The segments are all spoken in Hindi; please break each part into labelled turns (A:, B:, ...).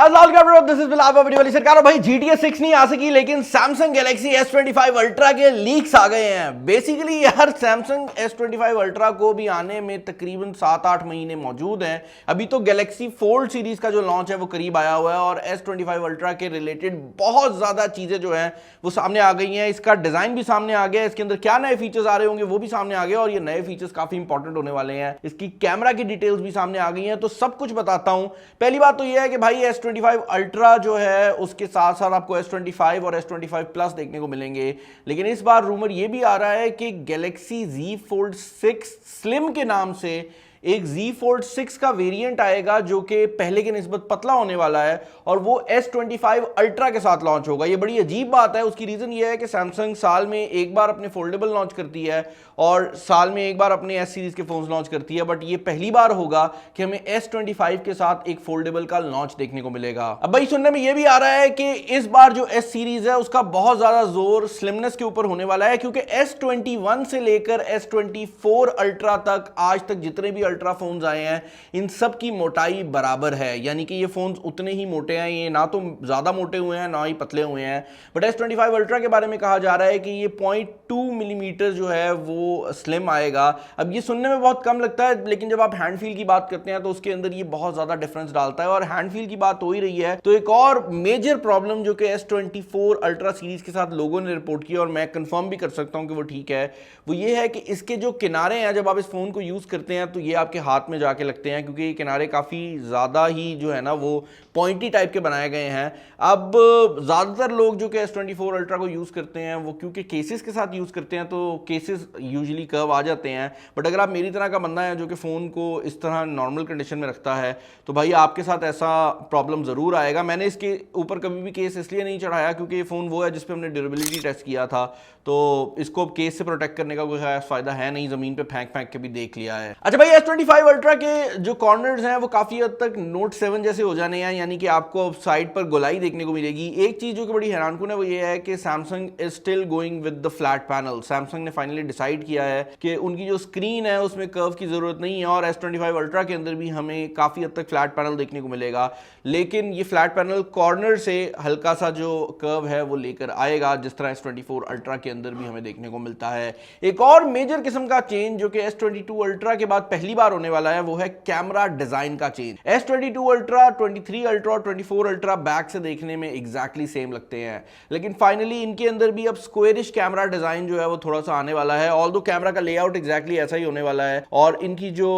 A: सरकार भाई GTA 6 नहीं आ सकी लेकिन Samsung Galaxy S25 Ultra के लीक्स आ गए हैं। बेसिकली यार Samsung S25 Ultra को भी आने में तकरीबन 7-8 महीने मौजूद हैं। अभी तो Galaxy Fold सीरीज का जो लॉन्च है वो करीब आया हुआ है और S25 Ultra के रिलेटेड बहुत ज्यादा चीजें जो हैं वो सामने आ गई हैं। इसका डिजाइन भी सामने आ गया है, इसके अंदर क्या नए फीचर्स आ रहे होंगे वो भी सामने आ गया और ये नए फीचर्स काफी इंपॉर्टेंट होने वाले हैं। इसकी कैमरा की डिटेल्स भी सामने आ गई हैं, तो सब कुछ बताता हूं। पहली बात तो ये है कि भाई S25 Ultra जो है उसके साथ साथ आपको S25 और S25 Plus देखने को मिलेंगे, लेकिन इस बार रूमर ये भी आ रहा है कि Galaxy Z Fold 6 Slim के नाम से एक Z Fold 6 का वेरिएंट आएगा जो कि पहले के निस्बत पतला होने वाला है और वो S25 Ultra के साथ लॉन्च होगा। ये बड़ी अजीब बात है। उसकी रीजन ये है कि सैमसंग साल में एक बार अपने फोल्डेबल लॉन्च करती है और साल में एक बार अपने S सीरीज के फोन्स लॉन्च करती है, बट ये पहली बार होगा कि हमें S25 के साथ एक फोल्डेबल का लॉन्च देखने को मिलेगा। अब भाई सुनने में ये भी आ रहा है कि इस बार जो S सीरीज है उसका बहुत ज्यादा जोर स्लिमनेस के ऊपर होने वाला है, क्योंकि S21 से लेकर S24 Ultra तक आज तक जितने भी अल्ट्रा फोन्स आए हैं इन सब की मोटाई बराबर है, यानी कि ये फोन्स उतने ही मोटे हैं। ये ना तो ज्यादा मोटे हुए हैं ना ही पतले हुए हैं। बट S25 Ultra के बारे में कहा जा रहा है कि ये 0.2 मिलीमीटर जो है वो स्लिम आएगा। अब ये सुनने में बहुत कम लगता है, लेकिन जब आप हैंड फील की बात करते हैं तो उसके अंदर ये बहुत ज्यादा डिफरेंस डालता है। और हैंड फील की बात हो ही रही है तो एक और मेजर प्रॉब्लम जो कि S24 Ultra सीरीज के साथ लोगों ने रिपोर्ट की और मैं कंफर्म भी कर सकता हूं कि वो ठीक है, वो ये है कि इसके जो किनारे हैं जब आप इस फोन को यूज करते हैं तो ये आपके हाथ में जाके लगते हैं, क्योंकि ये किनारे काफी ज्यादा ही जो है ना वो पॉइंटी टाइप के बनाए गए हैं। अब ज्यादातर लोग जो कि S24 Ultra को यूज करते हैं वो क्योंकि केसेस के साथ यूज करते हैं तो केसेस यूजुअली कर्व आ जाते हैं। बट अगर आप मेरी तरह का बंदा है जो कि फोन को इस तरह नॉर्मल कंडीशन में रखता है तो भाई आपके साथ ऐसा प्रॉब्लम जरूर आएगा। मैंने इसके ऊपर कभी भी केस इसलिए नहीं चढ़ाया क्योंकि ये फोन वो है जिसपे हमने ड्यूरेबिलिटी टेस्ट किया था, तो इसको केस से प्रोटेक्ट करने का कोई खास फायदा है नहीं, जमीन पे फेंक फेंक के भी देख लिया है। अच्छा भाई S25 Ultra के जो कॉर्नर्स हैं वो काफी हद तक Note 7 जैसे हो जाने हैं, यानी कि आपको साइड पर गोलाई देखने को मिलेगी। एक चीज जो कि बड़ी हैरानकुन है वो ये है कि Samsung is still going with the flat panel. Samsung ने फाइनली डिसाइड किया है कि उनकी जो स्क्रीन है उसमें कर्व की जरूरत नहीं है और S25 Ultra के अंदर भी हमें काफी हद तक फ्लैट पैनल देखने को मिलेगा, लेकिन ये फ्लैट पैनल कॉर्नर से हल्का सा जो कर्व है वो लेकर आएगा, जिस तरह S24 Ultra के अंदर भी हमें देखने को मिलता है। एक और मेजर किस्म का चेंज जो कि S22 Ultra के बाद पहली बार होने वाला है वो है कैमरा डिजाइन का चेंज। S22 Ultra, 23 Ultra और 24 Ultra बैक से देखने में एग्जैक्टली सेम लगते हैं, लेकिन फाइनली इनके अंदर भी अब स्क्वेरिश कैमरा डिजाइन जो है वो थोड़ा सा आने वाला है। ऑल्दो कैमरा का लेआउट एग्जैक्टली ऐसा ही होने वाला है और इनकी जो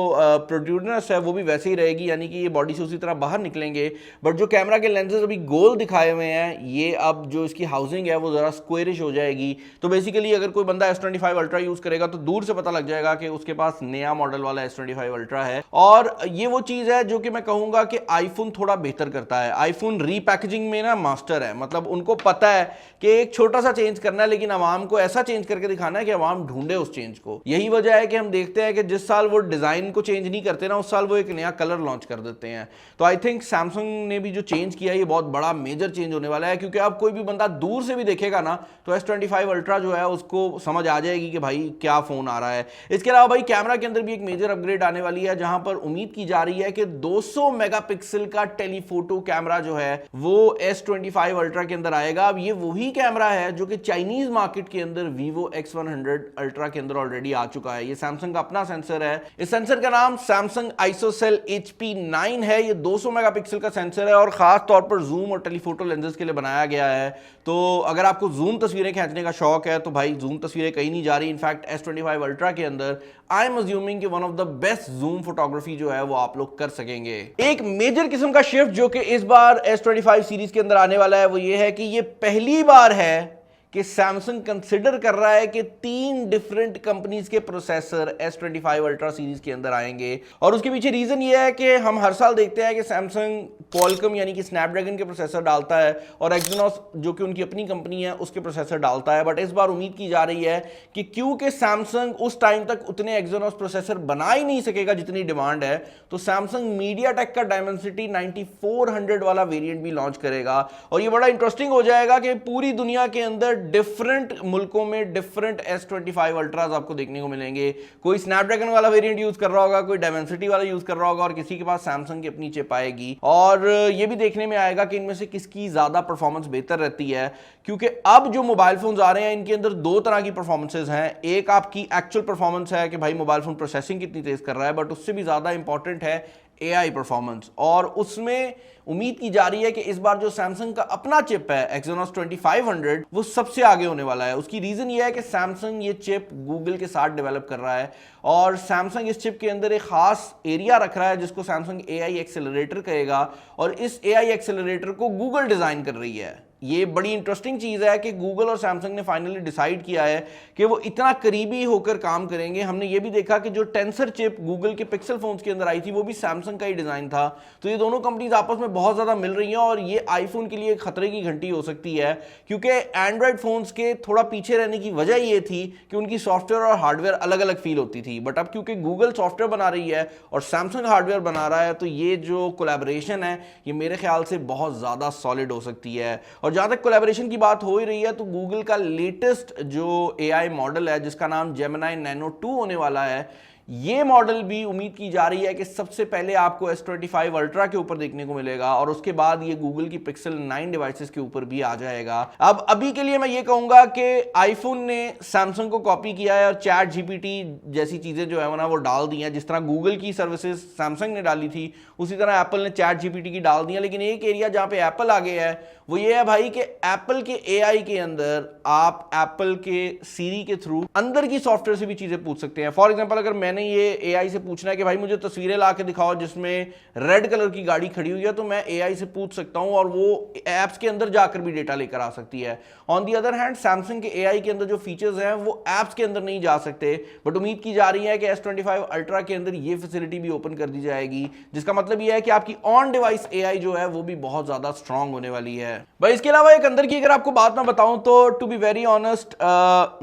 A: प्रोट्रूडनेस है वो भी वैसे ही रहेगी, यानी कि ये बॉडी से उसी तरह बाहर निकलेंगे। बट जो कैमरा के लेंसेज अभी गोल दिखाए हुए हैं ये अब जो इसकी हाउसिंग है वो जरा स्क्वेरिश हो जाएगी। तो बेसिकली अगर कोई बंदा S25 Ultra यूज करेगा तो दूर से पता लग जाएगा कि उसके पास नया मॉडल वाला S25 Ultra है। और ये वो चीज है जो कि मैं कहूंगा कि आईफोन थोड़ा बेहतर करता है। आईफोन रीपैकेजिंग में ना मास्टर है, मतलब उनको पता है कि एक छोटा सा चेंज करना है लेकिन आवाम को ऐसा चेंज करके दिखाना है कि आवाम ढूंढे उस चेंज को। यही वजह है कि हम देखते हैं कि जिस साल वो डिजाइन को चेंज नहीं करते ना उस साल वो एक नया कलर लॉन्च कर देते हैं। तो आई थिंक सैमसंग ने भी जो चेंज किया ये बहुत बड़ा मेजर चेंज होने वाला है, क्योंकि अब कोई भी बंदा दूर से भी देखेगा ना तो S25 Ultra जो है उसको समझ आ जाएगी कि भाई क्या फोन आ रहा है। इसके अलावा भाई कैमरा के अंदर भी एक मेजर अपग्रेड आने वाली है, जहां पर उम्मीद की जा रही है कि 200 मेगापिक्सल का टेलीफोटो कैमरा जो है वो S25 Ultra के अंदर आएगा। अब ये वही कैमरा है जो कि चाइनीज मार्केट के अंदर Vivo X100 Ultra के अंदर ऑलरेडी आ चुका है। ये सैमसंग का अपना सेंसर है। इस सेंसर का नाम सैमसंग ISOCELL HP9 है। ये 200 मेगापिक्सल का सेंसर है और खास तौर पर जूम और टेलीफोटो लेंसेज के लिए बनाया गया है। तो अगर आपको जूम तस्वीरें खींचने का शौक है तो भाई जूम तस्वीरें कहीं नहीं जा रही। इनफैक्ट S25 Ultra के अंदर आई एम अज्यूमिंग कि one of the best zoom photography जो है वो आप लोग कर सकेंगे। एक मेजर किस्म का शिफ्ट जो कि इस बार S25 सीरीज के अंदर आने वाला है वो ये है कि ये पहली बार है कि सैमसंग कंसिडर कर रहा है कि 3 डिफरेंट कंपनीज के प्रोसेसर S25 Ultra सीरीज के अंदर आएंगे। और उसके पीछे रीजन ये है कि हम हर साल देखते हैं कि सैमसंग क्वालकॉम यानी कि स्नैपड्रैगन के प्रोसेसर डालता है और एक्सिनोस जो कि उनकी अपनी कंपनी है उसके प्रोसेसर डालता है। बट इस बार उम्मीद की जा रही है कि क्योंकि सैमसंग उस टाइम तक उतने एक्सिनोस प्रोसेसर बना ही नहीं सकेगा जितनी डिमांड है, तो सैमसंग मीडियाटेक का डायमेंसिटी 9400 वाला वेरिएंट भी लॉन्च करेगा। और ये बड़ा इंटरेस्टिंग हो जाएगा कि पूरी दुनिया के अंदर डिफरेंट मुल्कों में डिफरेंट S25 अल्ट्राज आपको देखने को मिलेंगे। कोई स्नैपड्रैगन वाला वेरिएंट यूज कर रहा होगा, कोई डायमेंसिटी वाला यूज कर रहा होगा और किसी के पास सैमसंग की अपनी चिप आएगी। और ये भी देखने में आएगा कि इनमें से किसकी ज्यादा परफॉर्मेंस बेहतर रहती है, क्योंकि अब जो मोबाइल फोन्स आ रहे हैं इनके अंदर दो तरह की परफॉर्मेंसेज हैं। एक आपकी एक्चुअल परफॉर्मेंस है कि भाई मोबाइल फोन प्रोसेसिंग कितनी तेज कर रहा है, बट उससे भी ज्यादा इंपॉर्टेंट है AI परफॉर्मेंस। और उसमें उम्मीद की जा रही है कि इस बार जो सैमसंग का अपना चिप है Exynos 2500 वो सबसे आगे होने वाला है। उसकी रीजन ये है कि सैमसंग ये चिप गूगल के साथ डेवलप कर रहा है और सैमसंग इस चिप के अंदर एक खास एरिया रख रहा है जिसको सैमसंग AI एक्सेलरेटर कहेगा, और इस AI एक्सेलरेटर को गूगल डिजाइन कर रही है। ये बड़ी इंटरेस्टिंग चीज है कि गूगल और सैमसंग ने फाइनली डिसाइड किया है कि वो इतना करीबी होकर काम करेंगे। हमने ये भी देखा कि जो टेंसर चिप गूगल के पिक्सल फोन्स के अंदर आई थी वो भी सैमसंग का ही डिजाइन था। तो ये दोनों कंपनीज आपस में बहुत ज्यादा मिल रही हैं और ये आईफोन के लिए खतरे की घंटी हो सकती है, क्योंकि एंड्रॉइड फोन्स के थोड़ा पीछे रहने की वजह ये थी कि उनकी सॉफ्टवेयर और हार्डवेयर अलग अलग फील होती थी। बट अब क्योंकि गूगल सॉफ्टवेयर बना रही है और सैमसंग हार्डवेयर बना रहा है, तो ये जो कोलैबोरेशन है ये मेरे ख्याल से बहुत ज्यादा सॉलिड हो सकती है। और जहां तक कोलैबोरेशन की बात हो ही रही है, तो गूगल का लेटेस्ट जो AI मॉडल है जिसका नाम Gemini Nano 2 होने वाला है, ये मॉडल भी उम्मीद की जा रही है कि सबसे पहले आपको S25 अल्ट्रा के ऊपर देखने को मिलेगा और उसके बाद ये गूगल की Pixel 9 डिवाइसेस के ऊपर भी आ जाएगा। अब अभी के लिए मैं ये कहूंगा कि आईफोन ने सैमसंग को कॉपी किया है और चैट GPT जैसी चीजें जो है ना वो डाल दी हैं। जिस तरह गूगल की सर्विसेज सैमसंग ने डाली थी उसी तरह एप्पल ने चैट GPT की डाल दी है। लेकिन एक एरिया जहां पे एप्पल आगे है वो ये है भाई कि एप्पल के AI के अंदर आप एप्पल के सीरी के थ्रू अंदर की सॉफ्टवेयर से भी चीजें पूछ सकते हैं। फॉर एग्जांपल अगर मैंने ये AI से पूछना है कि भाई मुझे तस्वीरें ला के दिखाओ जिसमें रेड कलर की गाड़ी खड़ी हुई है, तो मैं AI से पूछ सकता हूं और वो एप्स के अंदर जाकर भी डेटा लेकर आ सकती है। On the other hand Samsung के AI के अंदर जो फीचर्स हैं वो एप्स के अंदर नहीं जा सकते, बट उम्मीद की जा रही है कि S25 अल्ट्रा के अंदर ये फैसिलिटी भी ओपन कर दी जाएगी, जिसका मतलब ये है कि आपकी ऑन डिवाइस AI जो है वो भी बहुत ज्यादा स्ट्रांग होने वाली है। भाई इसके अलावा एक अंदर की अगर आपको बात मैं बताऊं तो टू बी वेरी ऑनेस्ट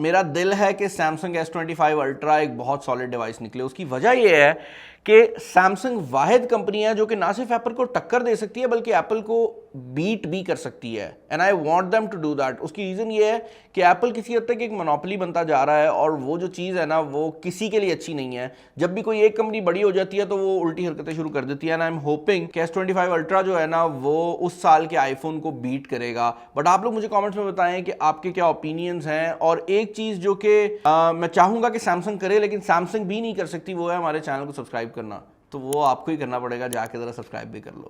A: मेरा दिल है कि सैमसंग S25 अल्ट्रा एक बहुत सॉलिड डिवाइस निकले। उसकी वजह यह है कि सैमसंग वाहिद कंपनी है जो कि ना सिर्फ एप्पल को टक्कर दे सकती है बल्कि एप्पल को बीट भी कर सकती है, and I want them to do that. उसकी रीजन ये है कि एप्पल किसी हद तक एक मोनोपोली बनता जा रहा है और वो जो चीज़ है ना वो किसी के लिए अच्छी नहीं है। जब भी कोई एक कंपनी बड़ी हो जाती है तो वो उल्टी हरकतें शुरू कर देती है, एंड आई एम होपिंग कि S25 अल्ट्रा जो है ना वो उस साल के आईफोन को बीट करेगा। बट आप लोग मुझे कॉमेंट्स में बताएं कि आपके क्या ओपिनियंस हैं। और एक चीज़ जो कि मैं चाहूँगा कि सैमसंग करे लेकिन सैमसंग भी नहीं कर सकती, वो है हमारे चैनल को सब्सक्राइब करना। तो वो आपको ही करना पड़ेगा, जाके ज़रा सब्सक्राइब भी कर लो।